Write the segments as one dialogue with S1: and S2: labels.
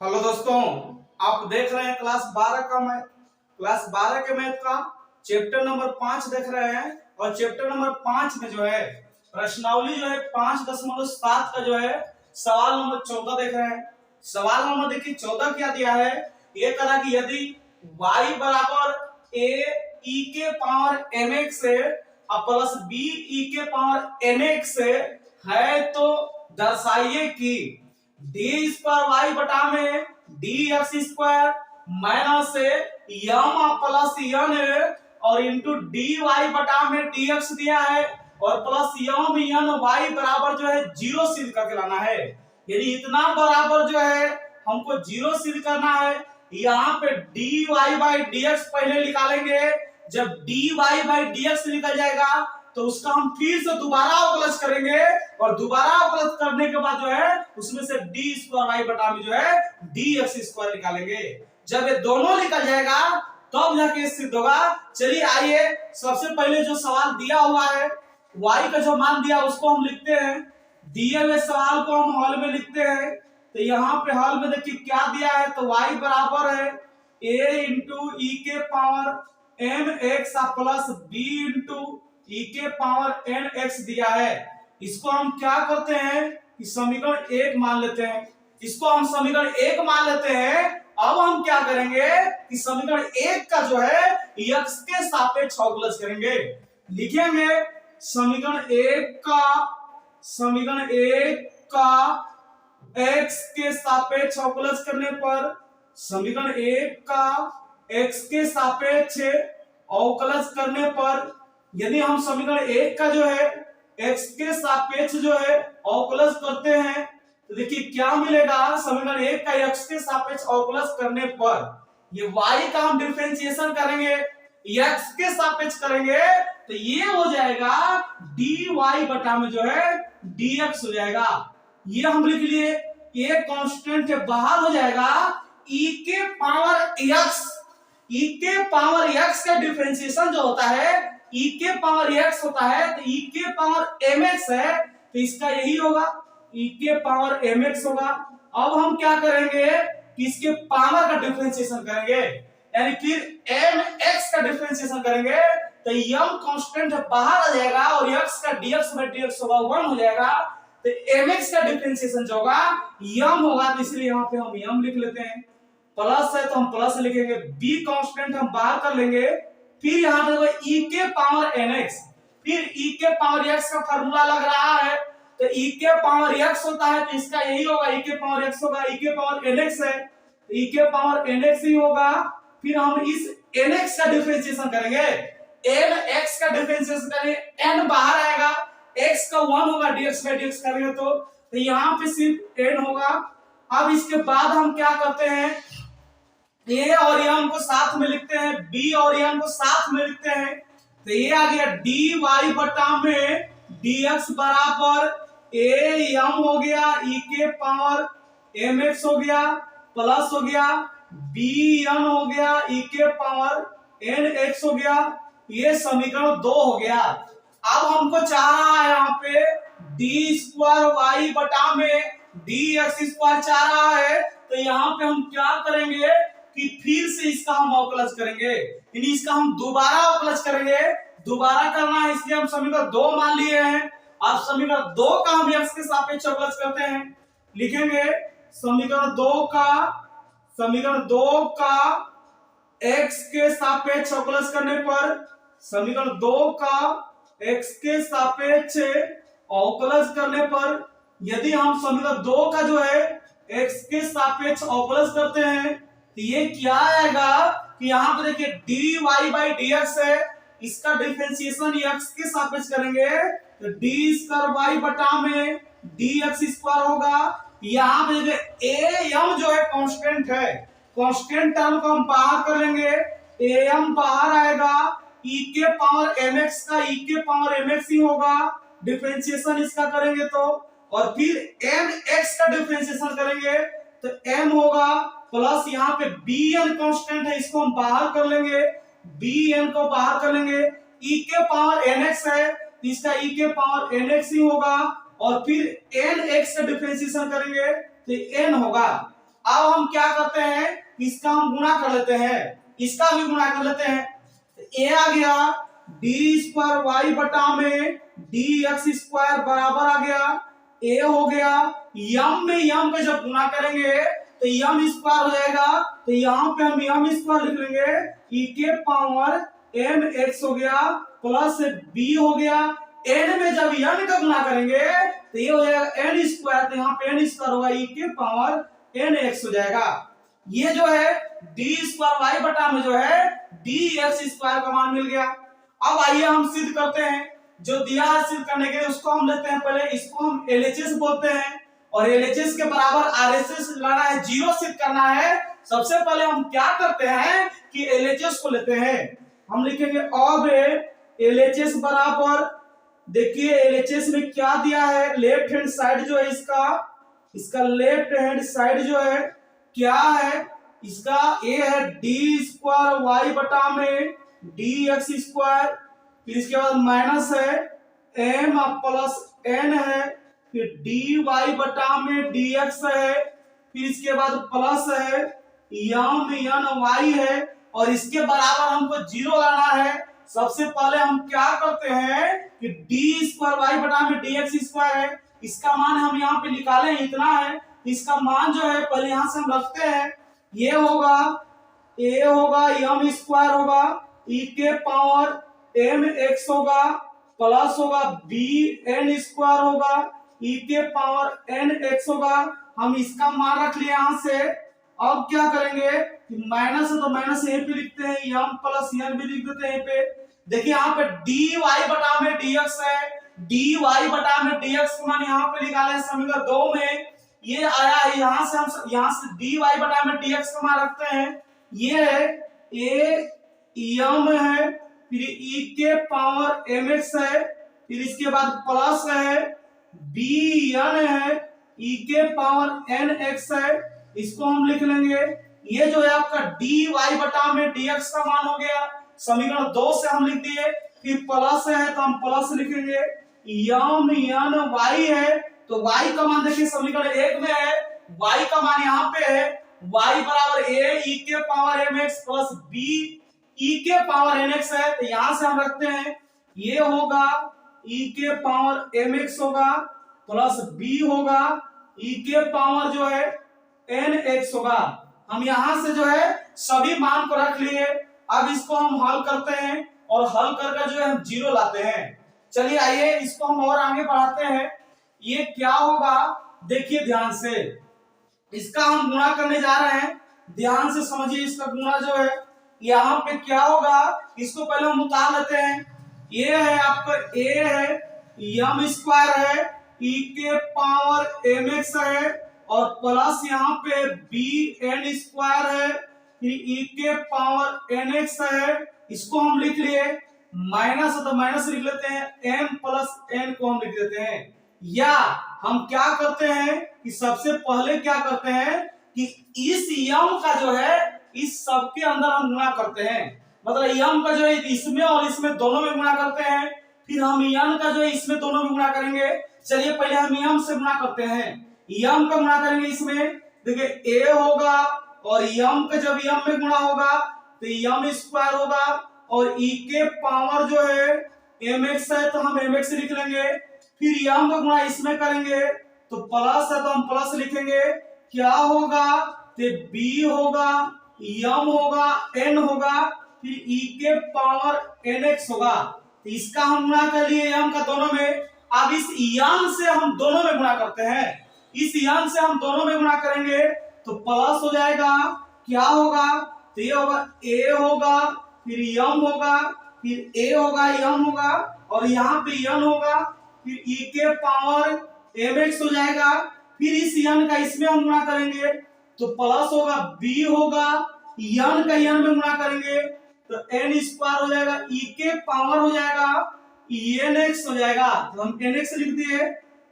S1: Hello दोस्तों, आप देख रहे हैं क्लास 12 का मैथ। क्लास 12 के मैथ का चैप्टर नंबर 5 देख रहे हैं। और चैप्टर नंबर 5 में जो है प्रश्नावली जो है 5.7 का जो है सवाल नंबर 14 देख रहे हैं। सवाल नंबर देखिए 14 क्या दिया है। ये करा कि यदि y बराबर a e के पावर mx है और प्लस b e के पावर nx है तो दर्शाइए कि डी स्क्वायर वाई बटा में डी एक्स स्क्वायर माइनस यम प्लस यन और इंटू डी वाई बटा में डी एक्स दिया है और प्लस यम यन वाई बराबर जो है जीरो सिद्ध करके लाना है। यदि इतना बराबर जो है हमको जीरो सिद्ध करना है, यहाँ पे D Y by D X पहले निकालेंगे। जब D Y by D X निकल जाएगा तो उसका हम फिर से दोबारा अवकलज करेंगे और दोबारा अवकलज करने के बाद जो है उसमें से डी स्क्वायर वाई बटा में जो है डी एक्स स्क्वायर निकालेंगे। जब ये दोनों निकल जाएगा तब जाके सिद्ध होगा। चलिए आइए, सबसे पहले जो सवाल दिया हुआ है y का जो मान दिया उसको हम लिखते हैं। दिए हुए सवाल को हम हॉल में लिखते हैं। तो यहाँ पे हॉल में देखिए क्या दिया है, तो y बराबर है a इंटू ई के power M X plus b into E के पावर एन एक्स दिया है। इसको हम क्या करते हैं कि समीकरण 1 मान लेते हैं। इसको हम समीकरण 1 मान लेते हैं। अब हम क्या करेंगे कि समीकरण 1 का जो है x के सापेक्ष अवकलज करेंगे। लिखेंगे समीकरण 1 का x के सापेक्ष अवकलज करने पर समीकरण 1 का x के सापेक्ष अवकलज करने पर यदि हम समीकरण 1 का जो है x के सापेक्ष जो है अवकलज करते हैं तो देखिए क्या मिलेगा। समीकरण 1 का x के सापेक्ष अवकलज करने पर ये y का हम डिफरेंशिएशन करेंगे, x के सापेक्ष करेंगे तो ये हो जाएगा dy बटा में जो है dx हो जाएगा। ये हम लिख लिए, ये कांस्टेंट बाहर हो जाएगा। e के पावर x का डिफरेंशिएशन जो होता है e के पावर x होता है तो e के पावर mx है तो इसका यही होगा, e के पावर mx होगा। अब हम क्या करेंगे कि इसके पावर का डिफरेंशिएशन करेंगे, यानी फिर mx का डिफरेंशिएशन करेंगे तो m कांस्टेंट बाहर आ जाएगा और x का dx by dx होगा 1 हो जाएगा। तो mx का डिफरेंशिएशन जो होगा m होगा, तो इसलिए यहाँ पे हम m लिख लेते हैं। प्लस है तो हम प्लस लिखेंगे, b कांस्टेंट हम बाहर कर लेंगे। फिर यहाँ पे e के पावर nx, फिर e के पावर x का फार्मूला लग रहा है तो e के पावर x होता है तो इसका यही होगा, e के पावर x होगा, e के पावर nx है तो e के पावर nx ही होगा। फिर हम इस nx का डिफरेंशिएशन करेंगे, nx का डिफरेंशिएशन करेंगे, n बाहर आएगा, x का 1 होगा, dx by dx करेंगे तो यहाँ पे सिर्फ n होगा। अब इसके बाद हम क्या करते हैं, a और m को साथ में लिखते हैं, b और m को साथ में लिखते हैं तो ये आ गया dy बटा में dx बराबर a m हो गया, e के पावर mx हो गया, प्लस हो गया b n हो गया, e के पावर nx हो गया। ये समीकरण 2 हो गया। अब हमको चाह रहा है यहाँ पे डी स्क्वायर वाई बटा में डी एक्स स्क्वायर चाह रहा है तो यहाँ पे हम क्या करेंगे कि फिर से इसका हम अवकलज करेंगे, यानी इसका हम दोबारा अवकलज करेंगे। दोबारा करना है इसलिए हम समीकरण 2 मान लिए हैं। अब समीकरण 2 का हम x के सापेक्ष अवकलज करते हैं। लिखेंगे समीकरण 2 का x के सापेक्ष अवकलज करने पर समीकरण 2 का x के सापेक्ष अवकलज करने पर यदि हम समीकरण 2 का जो है x के सापेक्ष अवकलज करते हैं तो ये क्या आएगा कि यहाँ पे देखिए dy by dx है, इसका डिफरेंशिएशन x के सापेक्ष करेंगे तो d स्क्वायर y बटा में dx स्क्वायर होगा। यहाँ पे देखिए am जो है कांस्टेंट है, कांस्टेंट टर्म को हम बाहर कर लेंगे, am बाहर आएगा, e के पावर mx का e के पावर mx ही होगा, डिफरेंशिएशन इसका करेंगे तो, और फिर mx का डिफरेंशिएशन करेंगे तो m होगा, प्लस यहाँ पे bn कांस्टेंट है इसको हम बाहर कर लेंगे, bn को बाहर कर लेंगे, e के पावर nx है तो इसका e के पावर nx ही होगा और फिर nx का डिफरेंशिएशन करेंगे तो n होगा। अब हम क्या करते हैं, इसका हम गुणा कर लेते हैं, इसका भी गुणा कर लेते हैं। तो ए आ गया डी स्क्वायर वाई बटा में डी एक्स स्क्वायर बराबर आ गया ए हो गया यम में यम का जब गुणा करेंगे तो यम स्क्वायर हो जाएगा, तो यहाँ पे हम यम स्क्वायर लिख लेंगे ई के पावर एम एक्स हो गया प्लस बी हो गया, एन में जब एन का गुणा करेंगे तो ये हो जाएगा एन स्क्वायर, तो यहाँ पे एन स्क्वायर होगा ई के पावर एन एक्स हो जाएगा। ये जो है डी स्क्वायर वाई बटा में जो है डी एक्स स्क्वायर का मान मिल गया। अब आइए हम सिद्ध करते हैं, जो दिया है सिद्ध करने के लिए उसको हम लेते हैं, पहले इसको हम एलएचएस बोलते हैं और एलएचएस के बराबर आरएचएस लाना है, जीरो सिद्ध करना है। सबसे पहले हम क्या करते हैं कि एलएचएस को लेते हैं, हम लिखेंगे अब एलएचएस बराबर, देखिए एलएचएस में क्या दिया है, लेफ्ट हैंड साइड जो है इसका लेफ्ट हैंड साइड जो है क्या है, इसका ए है डी स्क्वायर वाई बटा में डी एक्स स्क्वायर, फिर इसके बाद माइनस है एम प्लस एन है, फिर डी वाई बटा में डी एक्स है, फिर इसके बाद प्लस है यम एन वाई है और इसके बराबर हमको जीरो लाना है। सबसे पहले हम क्या करते हैं कि डी स्क्वायर वाई बटा में डी एक्स स्क्वायर है, इसका मान हम यहाँ पे निकाले इतना है, इसका मान जो है पहले यहां से हम रखते हैं, ये होगा ए होगा यम स्क्वायर होगा ई के पावर एम एक्स होगा प्लस होगा बी एन स्क्वायर होगा ई के पावर एन एक्स होगा, हम इसका मान रख लिया यहां से। अब क्या करेंगे कि माइनस है तो माइनस यहीं पे लिखते हैं, यम प्लस एन भी लिख देते हैं यहीं पे। देखिए यहाँ पे डी वाई बटा में डी एक्स है, डी वाई बटा में डी एक्स मान यहाँ पे निकाले समीकरण 2 में, ये आया है, यहाँ से हम यहाँ से डी वाई बटा में डी एक्स का मान रखते हैं, ये है ए यम है, फिर ई के पावर एम एक्स है, फिर इसके बाद प्लस है बी एन है, ई के पावर एन एक्स है, इसको हम लिख लेंगे। ये जो है आपका डी वाई बटा में डी एक्स का मान हो गया, समीकरण 2 से हम लिख दिए, फिर प्लस है तो हम प्लस लिखेंगे, यम एन वाई है तो y का मान देखिए समीकरण 1 में है, y का मान यहाँ पे है, y बराबर a e के power mx plus b e के पावर nx है, तो यहां से हम रखते हैं, ये होगा e के पावर mx होगा प्लस b होगा e के पावर जो है nx होगा। हम यहां से जो है सभी मान को रख लिए, अब इसको हम हल करते हैं और हल करके जो है हम जीरो लाते हैं। चलिए आइए इसको हम और आगे बढ़ाते हैं, ये क्या होगा देखिए ध्यान से, इसका हम गुणा करने जा रहे हैं, ध्यान से समझिए, इसका गुणा जो है यहाँ पे क्या होगा, इसको पहले हम उतार लेते हैं, ये है आपका ए है यम स्क्वायर है ई के पावर एम एक्स है और प्लस यहाँ पे बी एन स्क्वायर है, फिर ई के पावर एन एक्स है, इसको हम लिख लिए, माइनस है तो माइनस लिख लेते हैं, एम प्लस एन को हम लिख देते हैं। या हम क्या करते हैं कि सबसे पहले क्या करते हैं कि इस यम का जो है इस सब के अंदर हम गुणा करते हैं, मतलब यम का जो है इसमें और इसमें दोनों में गुणा करते हैं, फिर हम यम का जो है इसमें दोनों में गुणा करेंगे। चलिए पहले हम यम से गुणा करते हैं, यम का गुणा करेंगे इसमें, देखिए ए होगा और यम का जब यम में गुणा होगा तो यम स्क्वायर होगा और ई के पावर जो है एम एक्स है तो हम एम एक्स लिख लेंगे, फिर यम का गुणा इसमें करेंगे तो प्लस है तो हम प्लस लिखेंगे, क्या होगा तो बी होगा यम होगा एन होगा फिर ई के पावर एन एक्स होगा, तो इसका हम गुणा कर लिए यम का दोनों में। अब इस यम से हम दोनों में गुणा करते हैं, इस यम से हम दोनों में गुणा करेंगे तो प्लस हो जाएगा, क्या होगा तो ये होगा ए होगा फिर यम होगा फिर ए होगा यम होगा और यहाँ पे यन होगा फिर ई के पावर एम एक्स हो जाएगा, फिर इस यन का इसमें हम गुणा करेंगे तो प्लस होगा बी होगा यन का यन में गुणा करेंगे तो एन स्क्वायर हो जाएगा, ई के पावर हो जाएगा एन एक्स हो जाएगा, तो हम एन एक्स लिख दिए,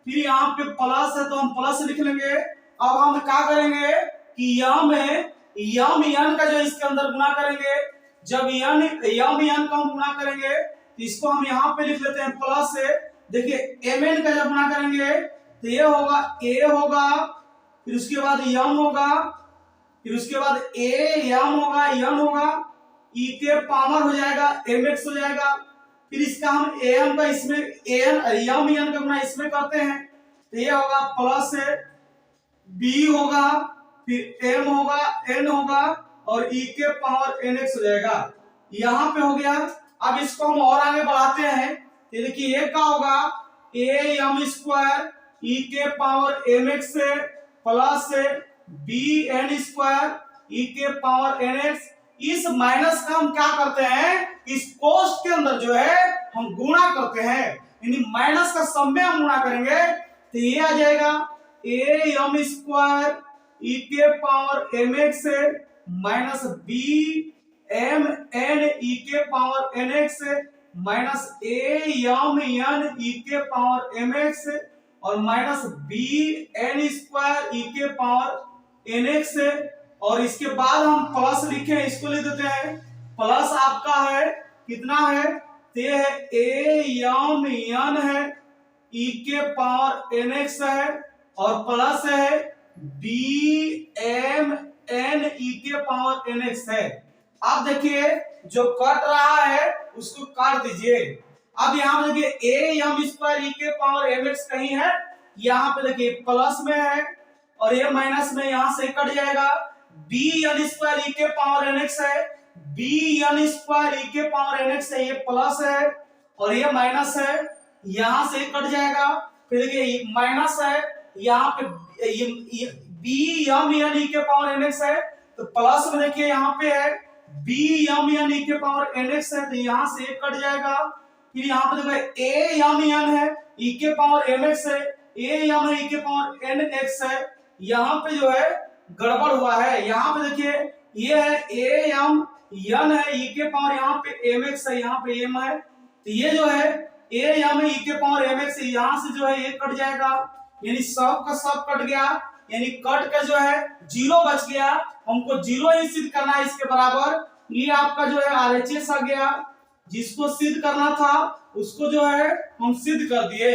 S1: फिर यहाँ पे प्लस है तो हम प्लस लिख लेंगे। अब हम क्या करेंगे कि यम है यम यन का जो इसके अंदर गुणा करेंगे, जब यम यन का हम गुणा करेंगे तो इसको हम यहाँ पे लिख लेते हैं प्लस से, देखिए एम एन का जब गुणा करेंगे तो ये होगा ए होगा फिर उसके बाद यम होगा फिर उसके बाद ए एम होगा, एन होगा, ई के पावर हो जाएगा एम एक्स हो जाएगा। फिर इसका हम एम का इसमें एन एम एन का गुना इसमें करते हैं, तो ये होगा प्लस बी होगा, फिर एम होगा, एन होगा और ई के पावर एन एक्स हो जाएगा। यहां पे हो गया। अब इसको हम और आगे बढ़ाते हैं, तो देखिए ये क्या होगा, ए एम स्क्वायर ई के पावर एम एक्स से plus B N square E के पावर एन एक्स। इस माइनस का हम क्या करते हैं, इस कोष्ठ के अंदर जो है हम गुणा करते हैं, यानी माइनस का सम में हम गुणा करेंगे, तो ये आ जाएगा ए एम स्क्वायर ई के power M X minus B M N E के power N X minus A M N E के पावर एम एक्स और minus B N square E के पावर एन एक्स। और इसके बाद हम plus लिखे, इसको लिख देते हैं। प्लस आपका है कितना है, ते है ए एम एन है ई के पावर एन एक्स है और प्लस है बी एम एन ई के पावर एन एक्स है। अब देखिए जो कट रहा है उसको काट दीजिए। अब यहाँ पे देखिए ए एम स्क्वायर ई के पावर एम एक्स कहीं है, यहाँ पे देखिए प्लस में है और ये माइनस में, यहां से कट जाएगा। बी एन स्क्वायर ई के पावर एन एक्स है, बी एन स्क्वायर ई के पावर एन एक्स है, ये प्लस है और ये माइनस है, यहां से कट जाएगा। फिर देखिए माइनस है, यहाँ पे बी एम एन ई के पावर एन एक्स है, तो प्लस में देखिए यहाँ पे है बी एम एन ई के पावर एन एक्स है, तो यहां से कट जाएगा। फिर यहाँ पे देखो ए एम एन है ई के पावर एम एक्स है, ए एम ई के पावर एन एक्स है, यहाँ पे जो है गड़बड़ हुआ है। यहाँ पे देखिए ये है ए एम एन है ई के पावर, यहाँ पे एम एक्स है, यहाँ पे एम है, तो ये जो है ए एम ई के पावर एम एक्स, यहाँ से जो है ये कट जाएगा, यानी सब का सब कट गया, यानी कट का जो है जीरो बच गया। हमको जीरो ही सिद्ध करना है इसके बराबर। ये आपका जो है आरएचएस आ गया, जिसको सिद्ध करना था उसको जो है हम सिद्ध कर दिए।